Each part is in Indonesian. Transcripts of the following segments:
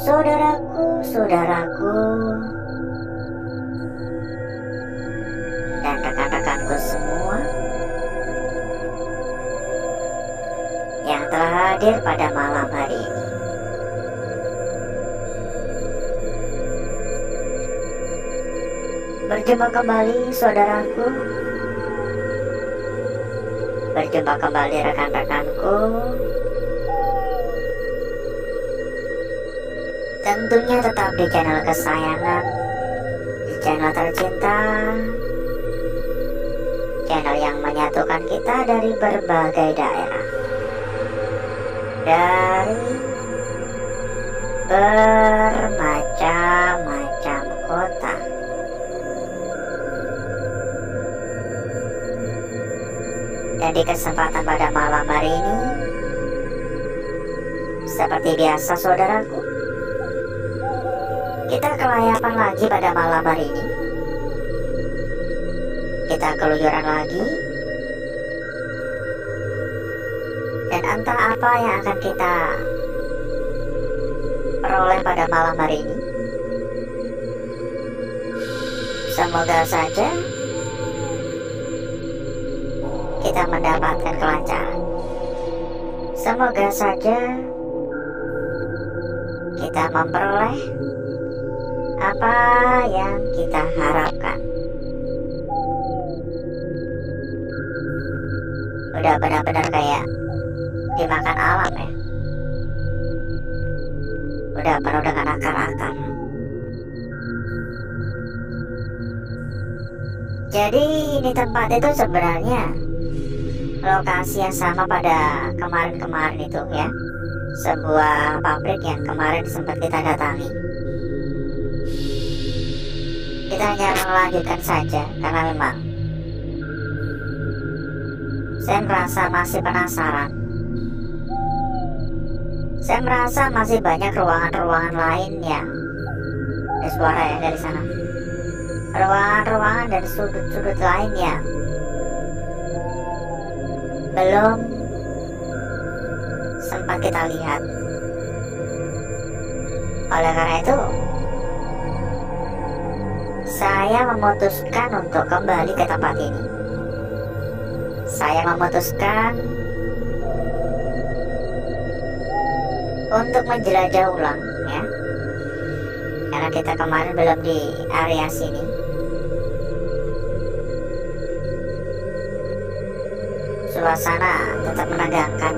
Saudaraku dan rekan-rekanku semua yang telah hadir pada malam hari ini. Berjumpa kembali saudaraku, berjumpa kembali rekan-rekanku. Tentunya tetap di channel kesayangan, di channel tercinta, channel yang menyatukan kita dari berbagai daerah, dari bermacam-macam kota. Dan di kesempatan pada malam hari ini, seperti biasa saudaraku, kita kelayapan lagi pada malam hari ini. Kita keluyuran lagi. Dan entah apa yang akan kita peroleh pada malam hari ini. Semoga saja kita mendapatkan kelancaran. Semoga saja kita memperoleh apa yang kita harapkan. Udah benar-benar kayak dimakan alam ya. Udah penuh dengan akar-akar. Jadi ini tempat itu sebenarnya lokasi yang sama pada kemarin-kemarin itu ya. Sebuah pabrik yang kemarin sempat kita datangi. Kita hanya melanjutkan saja karena memang saya merasa masih penasaran. Saya merasa masih banyak ruangan-ruangan lain yang ada suara ya dari sana. Ruangan-ruangan dan sudut-sudut lain yang belum sempat kita lihat. Oleh karena itu, saya memutuskan untuk kembali ke tempat ini. Saya memutuskan untuk menjelajah ulang ya. Karena kita kemarin belum di area sini. Suasana tetap menegangkan.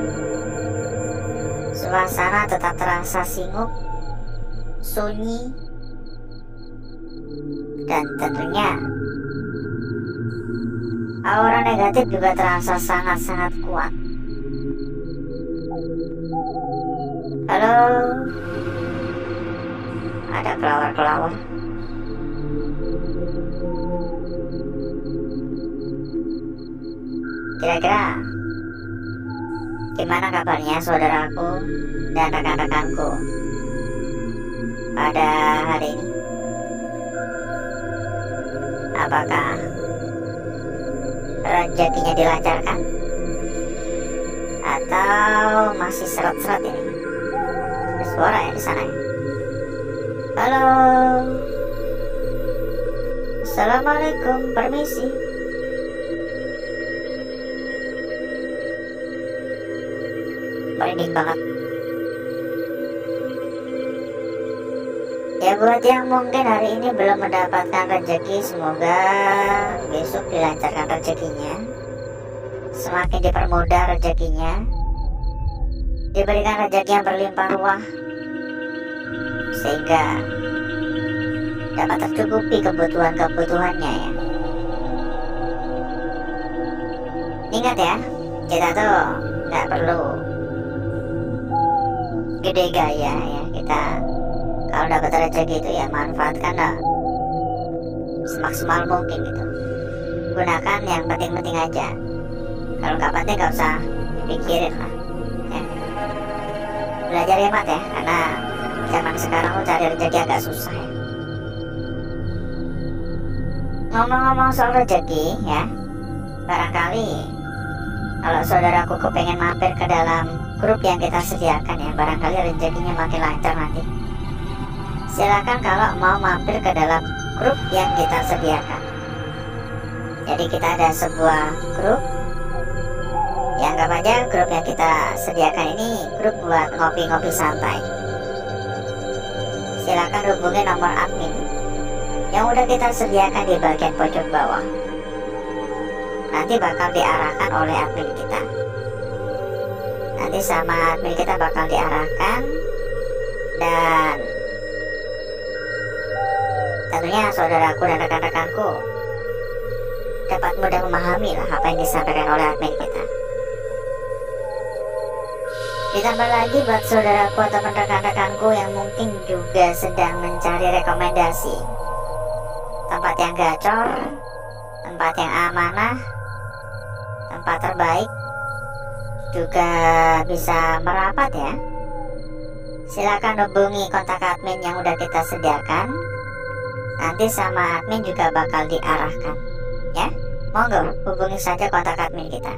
Suasana tetap terasa singuk, sunyi, dan tentunya aura negatif juga terasa sangat-sangat kuat. Halo, ada kelawar-kelawar. Kira-kira gimana kabarnya saudaraku dan rekan-rekanku pada hari ini? Apakah rezekinya dilancarkan atau masih seret-seret ini? Ada suara ya di sana ya? Halo, assalamualaikum, permisi. Merinding banget. Ya buat yang mungkin hari ini belum mendapatkan rezeki, semoga besok dilancarkan rezekinya, semakin dipermudah rezekinya, diberikan rezeki yang berlimpah ruah, sehingga dapat tercukupi kebutuhan-kebutuhannya ya. Ingat ya, kita tuh nggak perlu gede gaya ya. Kita kalau dapat rezeki itu ya manfaatkan lah semaksimal mungkin gitu. Gunakan yang penting-penting aja. Kalau nggak penting nggak usah pikirin lah ya. Belajar hemat ya, karena zaman sekarang tuh cari rezeki agak susah ya. Ngomong-ngomong soal rezeki ya, barangkali kalau saudaraku kepengen mampir ke dalam grup yang kita sediakan ya, barangkali rezekinya makin lancar nanti. silakan kalau mau mampir ke dalam grup yang kita sediakan. Jadi kita ada sebuah grup, ya anggap aja grup yang kita sediakan ini grup buat ngopi-ngopi santai. Silakan hubungi nomor admin yang udah kita sediakan di bagian pojok bawah. Nanti bakal diarahkan oleh admin kita. Nanti sama admin kita bakal diarahkan, dan tentunya saudaraku dan rekan-rekanku dapat mudah memahami lah apa yang disampaikan oleh admin kita. Ditambah lagi buat saudaraku atau rekan-rekanku yang mungkin juga sedang mencari rekomendasi tempat yang gacor, tempat yang amanah, tempat terbaik, juga bisa merapat ya. Silakan hubungi kontak admin yang udah kita sediakan. Nanti sama admin juga bakal diarahkan ya. Monggo hubungi saja kontak admin kita.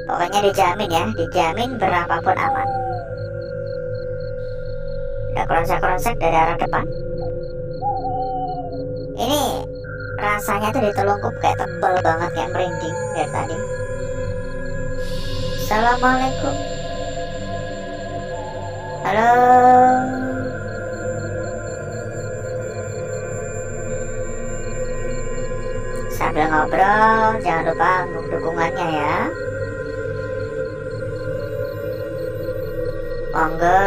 Pokoknya dijamin ya, dijamin berapapun aman. Udah kronsek-kronsek dari arah depan. Ini rasanya tuh di telungkup kayak tebel banget, kayak merinding dari tadi. Assalamualaikum. Halo. Sambil ngobrol, jangan lupa dukungannya ya. Monggo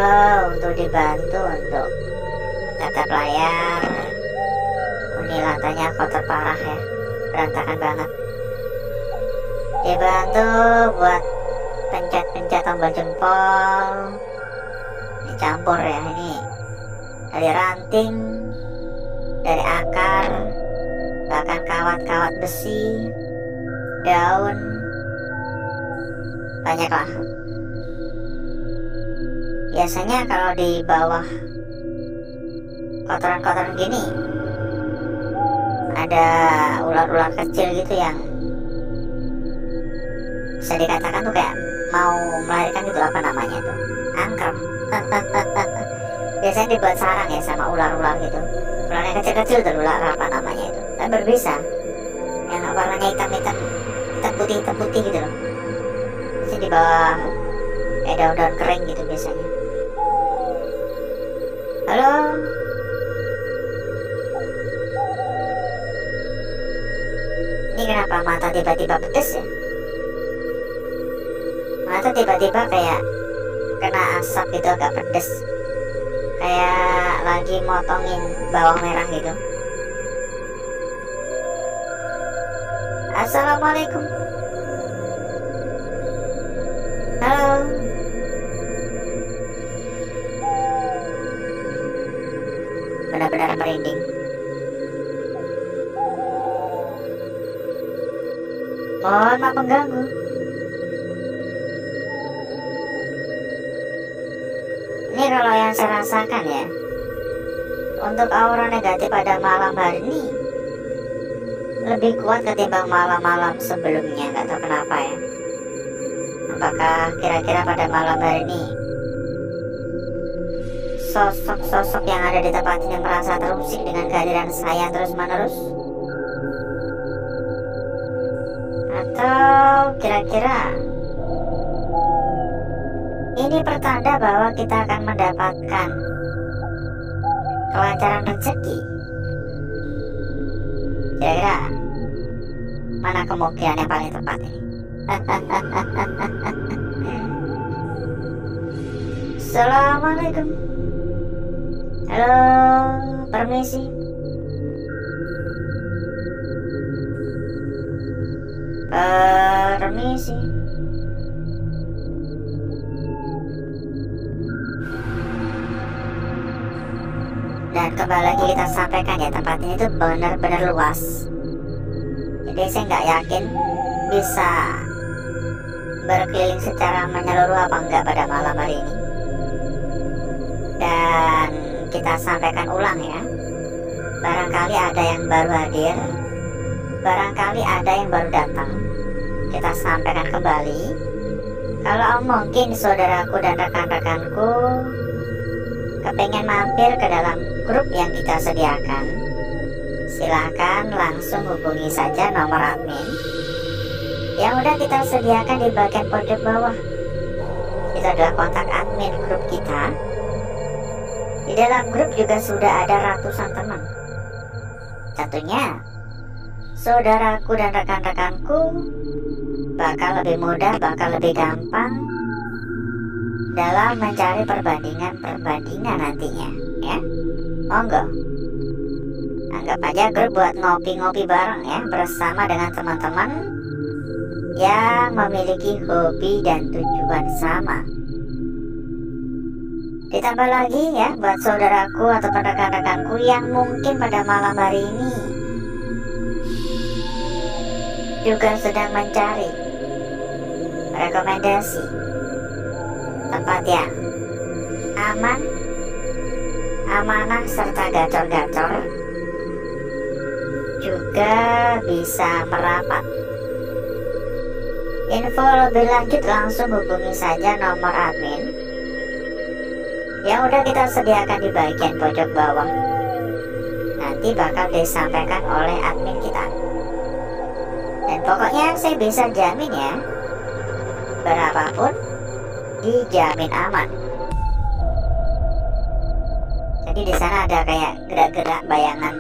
untuk dibantu untuk tatap layar. Ini lantainya kotor parah ya, berantakan banget. Dibantu buat pencet-pencet tombol jempol. Dicampur ya, ini dari ranting, dari akar, bahkan kawat-kawat besi, daun, banyak lah. Biasanya kalau di bawah kotoran-kotoran gini ada ular-ular kecil gitu yang bisa dikatakan tuh kayak mau melahirkan gitu, apa namanya tuh, angker. Biasanya dibuat sarang ya sama ular-ular gitu. Ular yang kecil-kecil tuh, ular apa namanya itu, tapi berbisa, yang warnanya hitam-hitam, hitam putih gitu loh. Bisa di bawah kayak daun-daun kering gitu biasanya. Halo. Ini kenapa mata tiba-tiba pedes ya? Mata tiba-tiba kayak kena asap gitu, agak pedes, kayak lagi motongin bawang merah gitu. Assalamualaikum. Halo. Benar-benar merinding. Mohon maaf mengganggu. Ini kalau yang saya rasakan ya, untuk aura negatif pada malam hari ini lebih kuat ketimbang malam-malam sebelumnya. Nggak tahu kenapa ya. Apakah kira-kira pada malam hari ini sosok-sosok yang ada di tempat ini merasa terusik dengan kehadiran saya terus-menerus? Atau kira-kira ini pertanda bahwa kita akan mendapatkan kelancaran rezeki? Kira-kira mana kemungkinan yang paling tepat ini? Assalamualaikum. Halo, permisi. Permisi. Dan kembali lagi kita sampaikan ya, tempat ini tuh benar-benar luas. Jadi saya nggak yakin bisa berkeliling secara menyeluruh apa enggak pada malam hari ini. Dan kita sampaikan ulang ya, barangkali ada yang baru hadir, barangkali ada yang baru datang. Kita sampaikan kembali, kalau mungkin saudaraku dan rekan-rekanku kepengen mampir ke dalam grup yang kita sediakan, silahkan langsung hubungi saja nomor admin yang udah kita sediakan di bagian pojok bawah. Itu adalah kontak admin grup kita. Di dalam grup juga sudah ada ratusan teman. Tentunya saudaraku dan rekan-rekanku bakal lebih mudah, bakal lebih gampang dalam mencari perbandingan nantinya, ya. Monggo, anggap aja grup buat ngopi-ngopi bareng ya, bersama dengan teman-teman yang memiliki hobi dan tujuan sama. Ditambah lagi ya, buat saudaraku atau rekan-rekanku yang mungkin pada malam hari ini juga sedang mencari rekomendasi tempat yang aman, amanah, serta gacor-gacor, juga bisa merapat. Info lebih lanjut langsung hubungi saja nomor admin yang udah kita sediakan di bagian pojok bawah. Nanti bakal disampaikan oleh admin kita. Dan pokoknya saya bisa jamin ya, berapapun dijamin aman. Jadi di sana ada kayak gerak-gerak bayangan,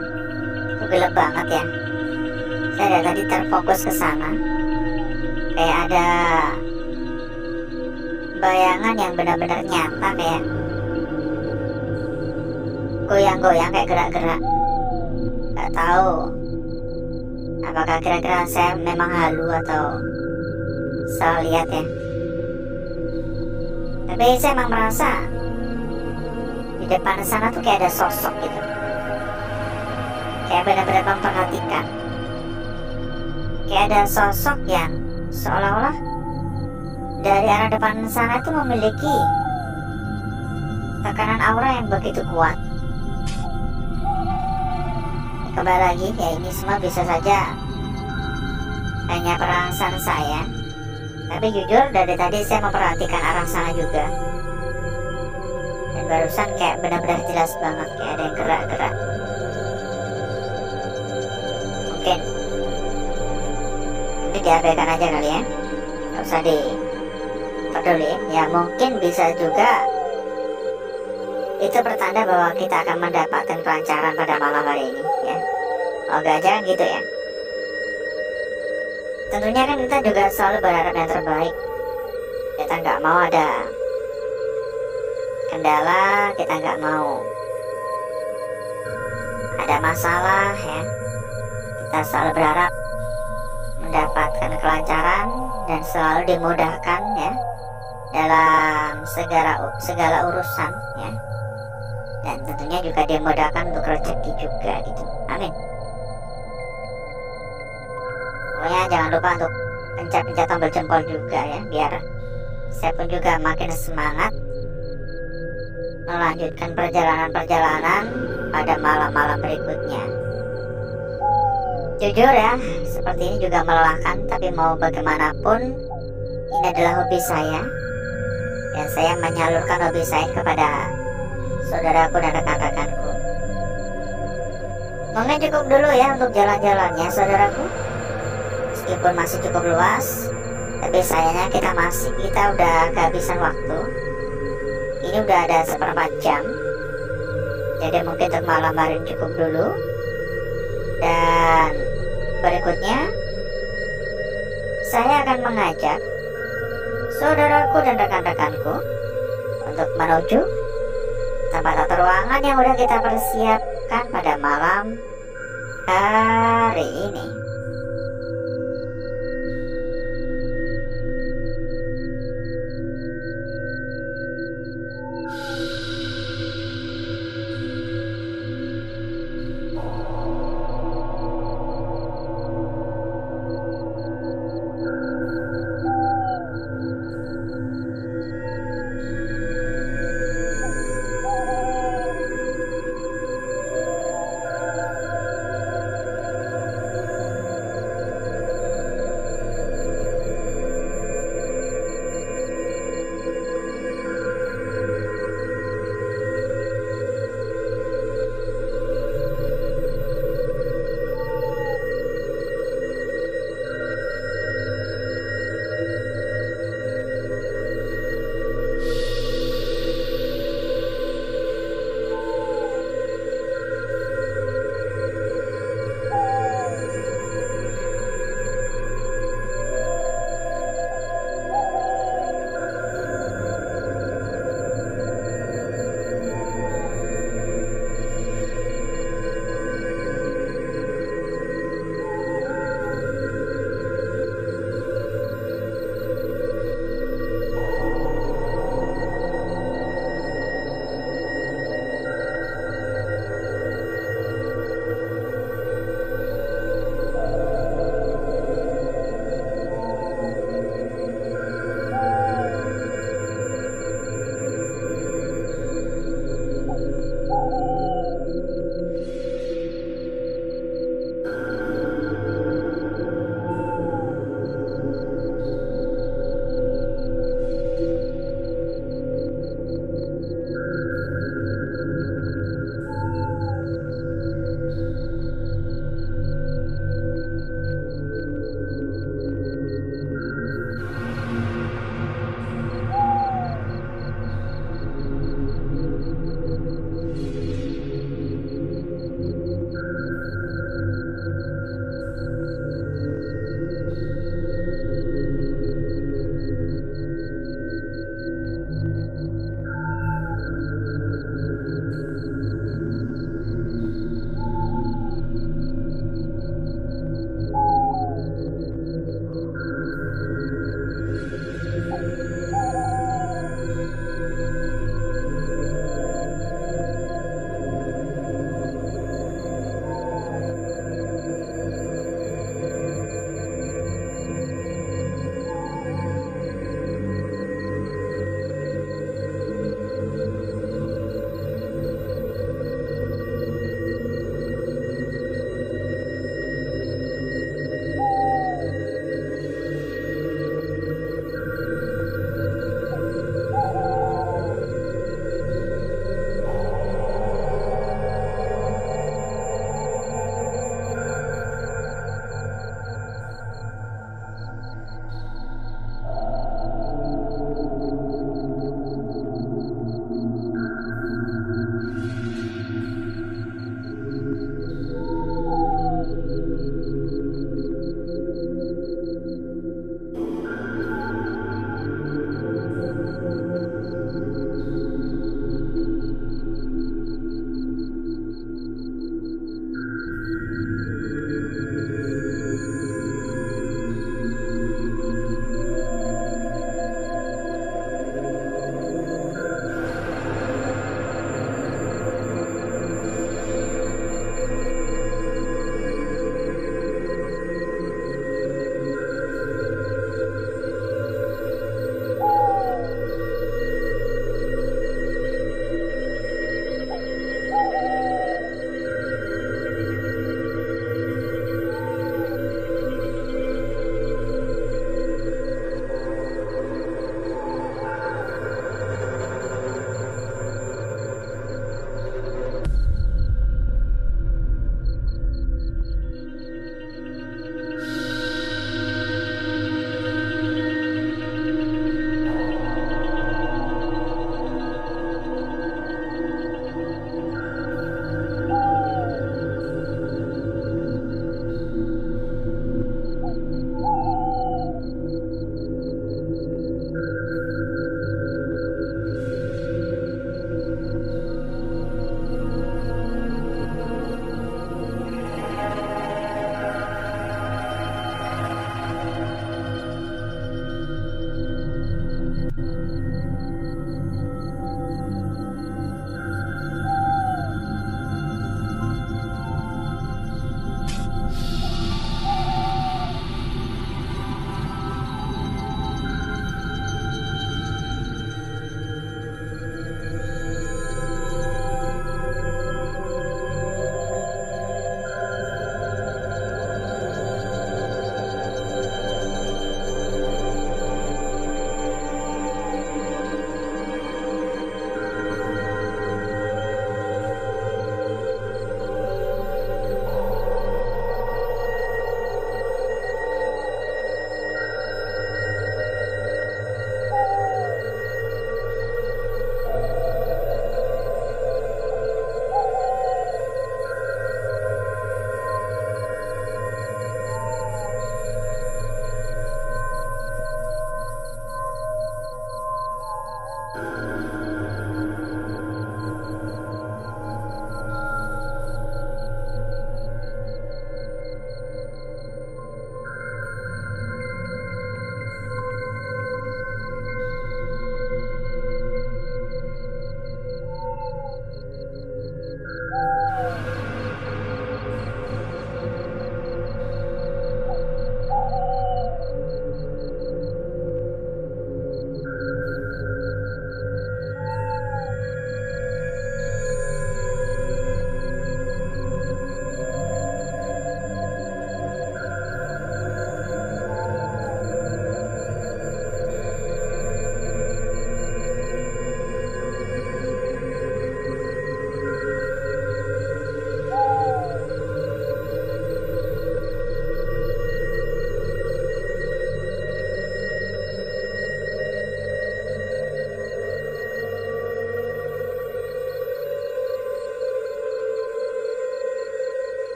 itu gelap banget ya. Saya dari tadi terfokus ke sana, kayak ada bayangan yang benar-benar nyata, kayak goyang-goyang, kayak gerak-gerak. Gak tahu apakah kira-kira saya memang halu atau salah lihat ya. Tapi saya emang merasa di depan sana tuh kayak ada sosok gitu, kayak benar-benar memperhatikan. Kayak ada sosok yang seolah-olah dari arah depan sana itu memiliki tekanan aura yang begitu kuat. Kembali lagi ya, ini semua bisa saja hanya perasaan saya, tapi jujur dari tadi saya memperhatikan arah sana juga, dan barusan kayak benar-benar jelas banget kayak ada yang gerak-gerak. Mungkin ini diabaikan aja kali ya, nggak usah dipeduli ya. Mungkin bisa juga itu pertanda bahwa kita akan mendapatkan kelancaran pada malam hari ini ya. Moga aja gitu ya. Tentunya kan kita juga selalu berharap yang terbaik. Kita nggak mau ada kendala, kita nggak mau ada masalah ya. Kita selalu berharap mendapatkan kelancaran dan selalu dimudahkan ya dalam segala urusan ya. Dan tentunya juga dimudahkan untuk rezeki juga gitu. Amin. Pokoknya jangan lupa untuk pencet-pencet tombol jempol juga ya, biar saya pun juga makin semangat melanjutkan perjalanan-perjalanan pada malam-malam berikutnya. Jujur ya, seperti ini juga melelahkan, tapi mau bagaimanapun ini adalah hobi saya, dan saya menyalurkan hobi saya kepada saudaraku dan rekan-rekanku. Mungkin cukup dulu ya untuk jalan-jalannya saudaraku. Meskipun masih cukup luas, tapi sayangnya kita udah kehabisan waktu. Ini udah ada 1/4 jam. Jadi mungkin untuk malam hari ini cukup dulu. Dan berikutnya saya akan mengajak saudaraku dan rekan-rekanku untuk menuju tempat atau ruangan yang udah kita persiapkan pada malam hari ini.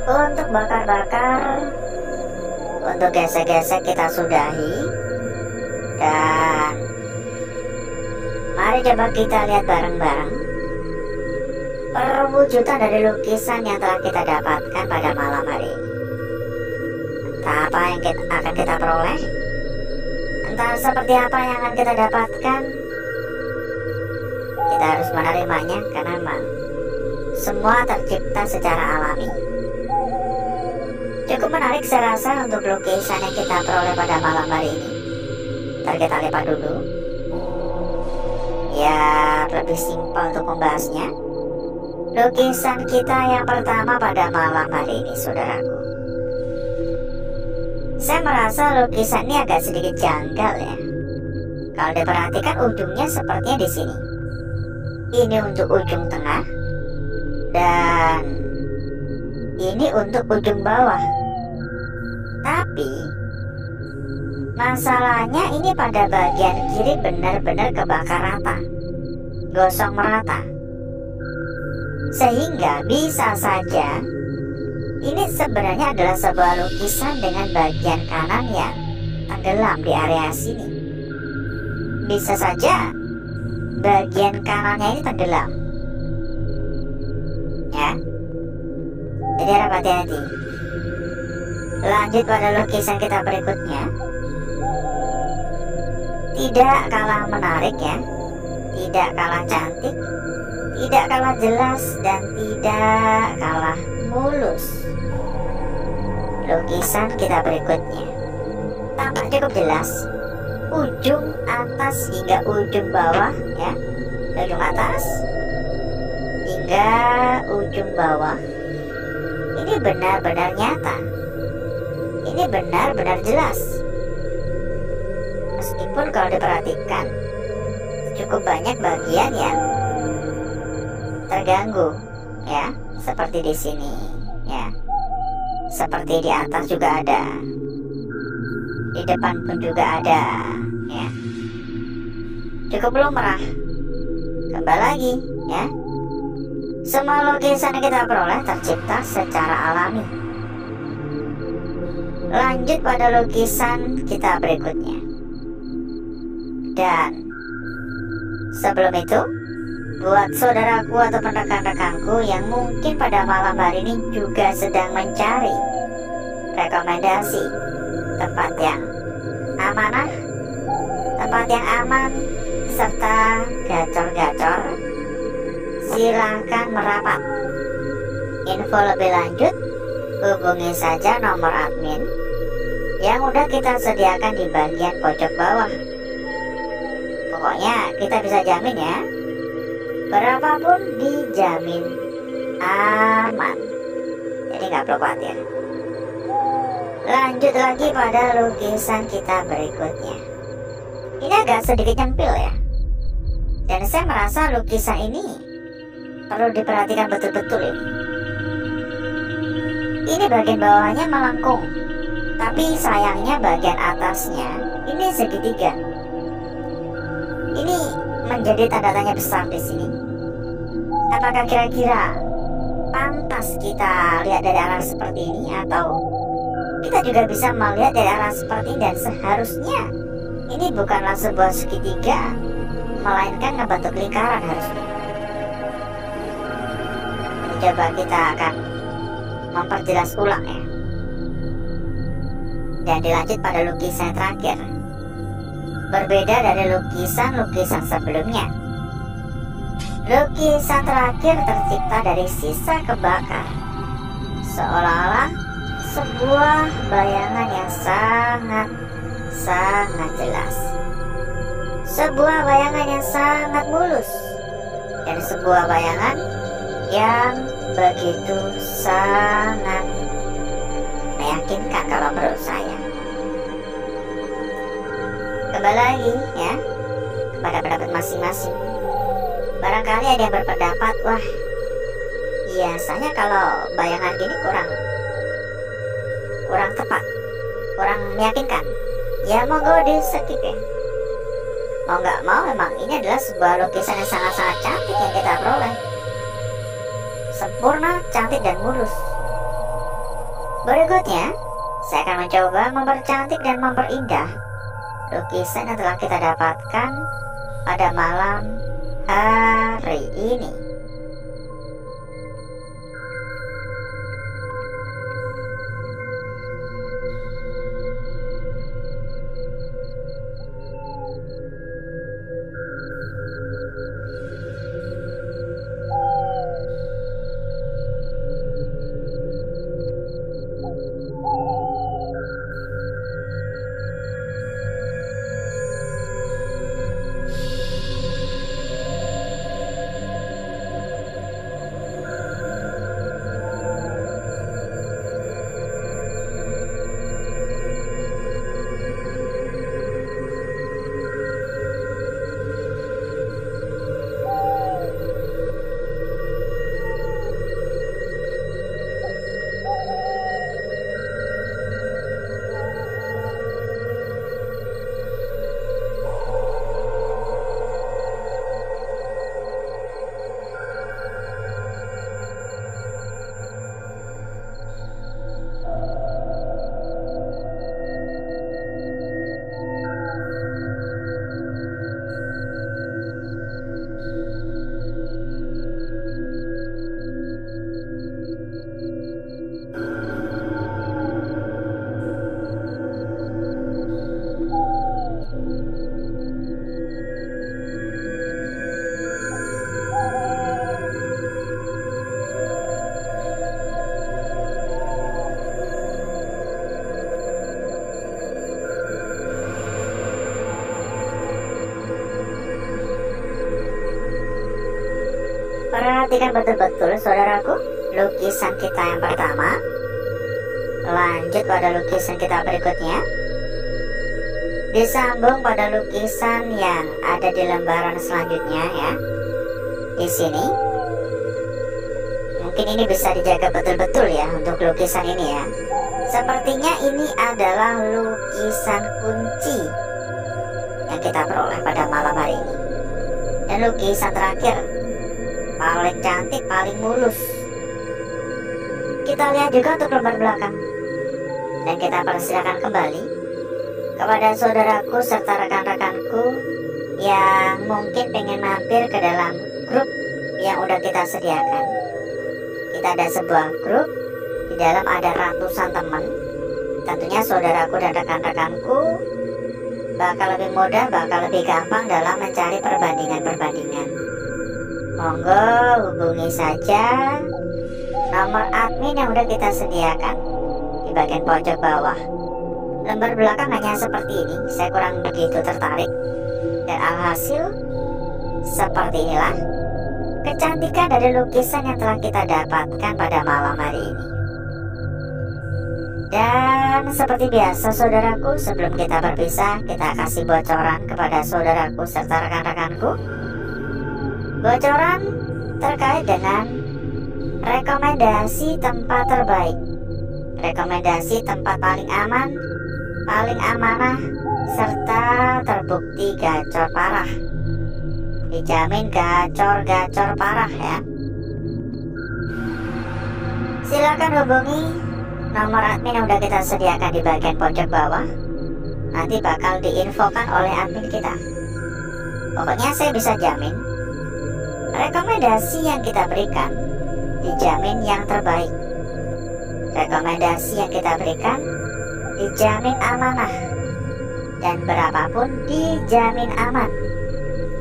Untuk bakar-bakar, untuk gesek-gesek kita sudahi. Dan mari coba kita lihat bareng-bareng perwujudan dari lukisan yang telah kita dapatkan pada malam hari ini. Entah apa yang akan kita peroleh, entah seperti apa yang akan kita dapatkan, kita harus menerimanya karena memang semua tercipta secara alami. Cukup menarik saya rasa untuk lukisan yang kita peroleh pada malam hari ini. Ntar kita lipat dulu. Ya, lebih simpel untuk membahasnya. Lukisan kita yang pertama pada malam hari ini, saudaraku. Saya merasa lukisan ini agak sedikit janggal ya. Kalau diperhatikan ujungnya sepertinya di sini. Ini untuk ujung tengah dan ini untuk ujung bawah. Tapi masalahnya ini pada bagian kiri benar-benar kebakar rata, gosong merata. Sehingga bisa saja ini sebenarnya adalah sebuah lukisan dengan bagian kanan yang tenggelam di area sini. Bisa saja bagian kanannya ini tenggelam. Ya. Jadi harap hati-hati. Lanjut pada lukisan kita berikutnya. Tidak kalah menarik ya, tidak kalah cantik, tidak kalah jelas, dan tidak kalah mulus. Lukisan kita berikutnya tampak cukup jelas, ujung atas hingga ujung bawah ya, ujung atas hingga ujung bawah. Ini benar-benar nyata, ini benar-benar jelas. Meskipun kalau diperhatikan cukup banyak bagian yang terganggu ya, seperti di sini ya, seperti di atas juga ada, di depan pun juga ada ya. Cukup lumrah. Kembali lagi ya, semua lukisan yang kita peroleh tercipta secara alami. Lanjut pada lukisan kita berikutnya. Dan sebelum itu, Buat saudaraku atau rekan-rekanku yang mungkin pada malam hari ini juga sedang mencari rekomendasi tempat yang amanah, tempat yang aman, serta gacor-gacor, silahkan merapat. Info lebih lanjut, hubungi saja nomor admin yang udah kita sediakan di bagian pojok bawah. Pokoknya kita bisa jamin ya, berapapun dijamin aman, jadi nggak perlu khawatir. Lanjut lagi pada lukisan kita berikutnya. Ini agak sedikit nyempil ya, dan saya merasa lukisan ini perlu diperhatikan betul-betul ini. Ini bagian bawahnya melengkung, tapi sayangnya bagian atasnya ini segitiga. Ini menjadi tanda tanya besar di sini. Apakah kira-kira pantas kita lihat dari arah seperti ini, atau kita juga bisa melihat dari arah seperti ini, dan seharusnya ini bukanlah sebuah segitiga, melainkan ngebentuk lingkaran harusnya. Coba kita akan memperjelas ulang ya. Dan dilanjut pada lukisan terakhir. Berbeda dari lukisan-lukisan sebelumnya. Lukisan terakhir tercipta dari sisa kebakar, seolah-olah sebuah bayangan yang sangat jelas, sebuah bayangan yang sangat mulus, dan sebuah bayangan yang begitu sangat meyakinkan kalau menurut saya. Kembali lagi ya kepada pendapat masing-masing. Barangkali ada yang berpendapat, wah biasanya kalau bayangan gini kurang tepat, kurang meyakinkan, ya monggo di skip ya. Mau nggak mau memang ini adalah sebuah lukisan yang sangat-sangat cantik yang kita peroleh, sempurna, cantik, dan mulus. Berikutnya saya akan mencoba mempercantik dan memperindah lukisan yang telah kita dapatkan pada malam hari ini. Perhatikan betul-betul saudaraku lukisan kita yang pertama. Lanjut pada lukisan kita berikutnya, disambung pada lukisan yang ada di lembaran selanjutnya ya. Di sini mungkin ini bisa dijaga betul-betul ya untuk lukisan ini ya. Sepertinya ini adalah lukisan kunci yang kita peroleh pada malam hari ini. Dan lukisan terakhir, paling cantik, paling mulus. Kita lihat juga untuk lembar belakang. Dan kita persilakan kembali kepada saudaraku serta rekan-rekanku yang mungkin pengen mampir ke dalam grup yang udah kita sediakan. Kita ada sebuah grup, di dalam ada ratusan teman. Tentunya saudaraku dan rekan-rekanku bakal lebih mudah, bakal lebih gampang dalam mencari perbandingan-perbandingan. Monggo hubungi saja nomor admin yang udah kita sediakan di bagian pojok bawah. Lembar belakang hanya seperti ini, saya kurang begitu tertarik. Dan alhasil seperti inilah kecantikan dari lukisan yang telah kita dapatkan pada malam hari ini. Dan seperti biasa saudaraku, sebelum kita berpisah, kita kasih bocoran kepada saudaraku serta rekan-rekanku. Bocoran terkait dengan rekomendasi tempat terbaik, rekomendasi tempat paling aman, paling amanah, serta terbukti gacor parah. Dijamin gacor-gacor parah ya. Silakan hubungi nomor admin yang udah kita sediakan di bagian pojok bawah. Nanti bakal diinfokan oleh admin kita. Pokoknya saya bisa jamin rekomendasi yang kita berikan dijamin yang terbaik. Rekomendasi yang kita berikan dijamin amanah, dan berapapun dijamin aman.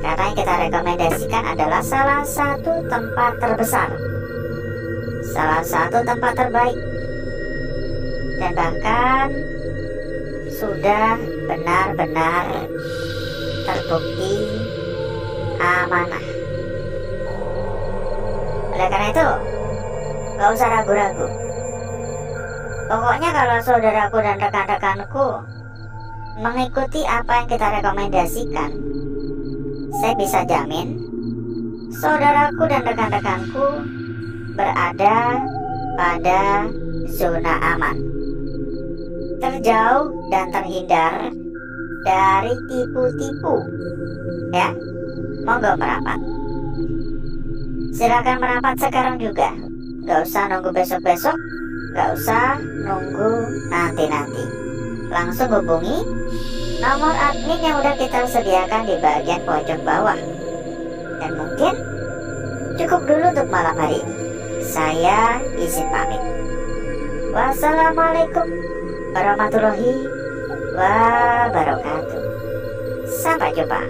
Karena yang kita rekomendasikan adalah salah satu tempat terbesar, salah satu tempat terbaik, dan bahkan sudah benar-benar terbukti amanah. Oleh karena itu, gak usah ragu-ragu. Pokoknya kalau saudaraku dan rekan-rekanku mengikuti apa yang kita rekomendasikan, saya bisa jamin saudaraku dan rekan-rekanku berada pada zona aman, terjauh dan terhindar dari tipu-tipu. Ya, monggo merapat. Silakan merapat sekarang juga. Gak usah nunggu besok-besok, gak usah nunggu nanti-nanti. Langsung hubungi nomor admin yang udah kita sediakan di bagian pojok bawah. Dan mungkin cukup dulu untuk malam hari ini. Saya izin pamit. Wassalamualaikum warahmatullahi wabarakatuh. Sampai jumpa.